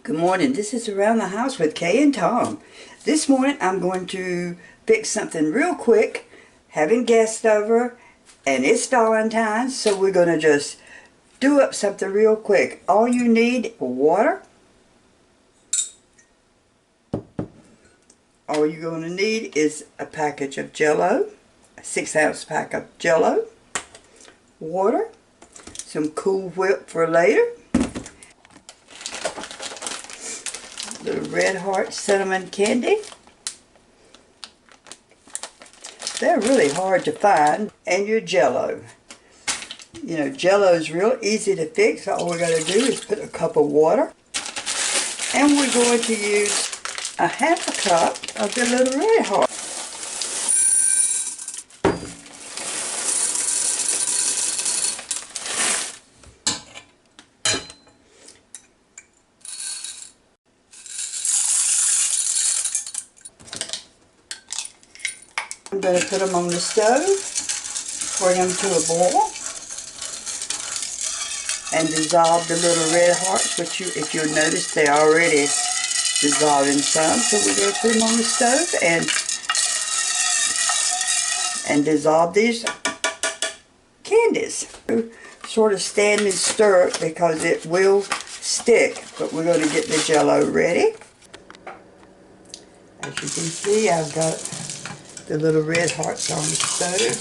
Good morning. This is Around the House with Kay and Tom. This morning I'm going to fix something real quick. Having guests over and it's Valentine's, so we're going to just do up something real quick. All you need, water. All you're going to need is a package of Jello, a 6-ounce pack of Jello, water, some Cool Whip for later, little Red Hot Cinnamon Candy. They're really hard to find. And your Jello. You know, Jello is real easy to fix. All we're going to do is put a cup of water. And we're going to use a half a cup of the little Red Hot. I'm going to put them on the stove, pour them to a boil, and dissolve the little red hearts, which if you'll notice, they're already dissolving some. So we're going to put them on the stove and dissolve these candies. Sort of stand and stir it because it will stick, but we're going to get the Jello ready. As you can see, I've got the little red hearts on the stove,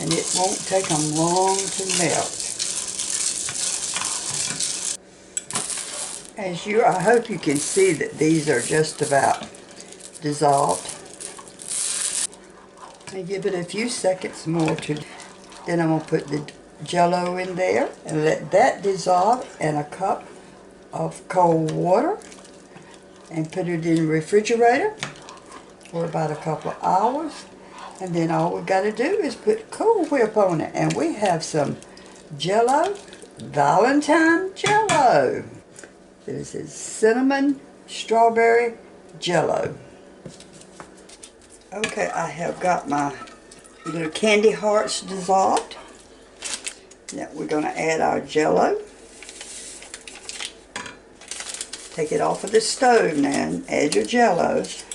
and it won't take them long to melt. I hope you can see that these are just about dissolved. I give it a few seconds more then I'm going to put the Jello in there and let that dissolve in a cup of cold water and put it in the refrigerator for about a couple of hours, and then all we got to do is put Cool Whip on it, and we have some Jello, Valentine Jello. This is Cinnamon Strawberry Jello. Okay, I have got my little candy hearts dissolved. Now we're going to add our Jello. Take it off of the stove now and add your Jellos.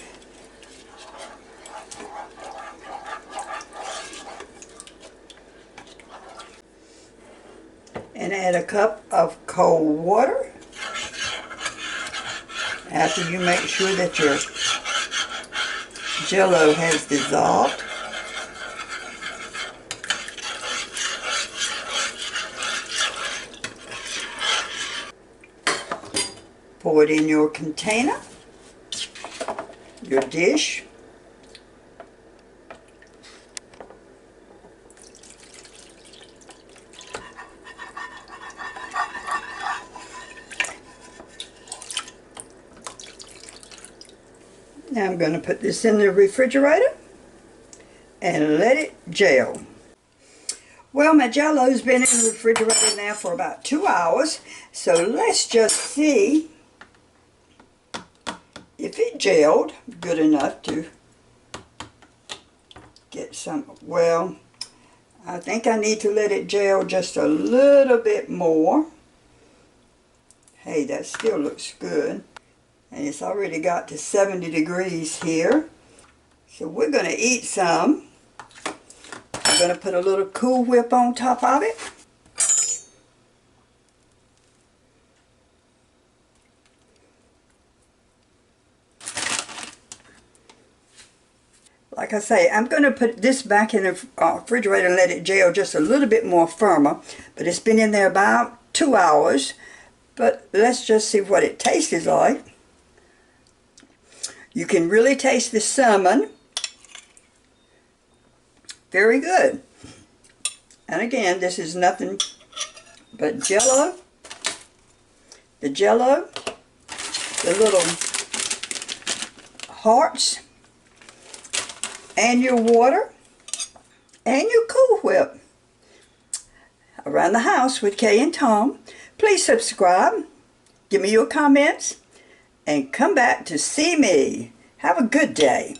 And add a cup of cold water after you make sure that your Jello has dissolved. Pour it in your container, your dish. Now I'm going to put this in the refrigerator and let it gel. Well, my Jello's been in the refrigerator now for about 2 hours, so let's just see if it gelled good enough to get some. Well, I think I need to let it gel just a little bit more. Hey, that still looks good. And it's already got to 70 degrees here. So we're going to eat some. I'm going to put a little Cool Whip on top of it. Like I say, I'm going to put this back in the refrigerator and let it gel just a little bit more firmer. But it's been in there about 2 hours. But let's just see what it tastes like. You can really taste the cinnamon. Very good. And again, this is nothing but Jello. The Jello, the little hearts, and your water, and your Cool Whip. Around the House with Kay and Tom. Please subscribe. Give me your comments. And come back to see me. Have a good day.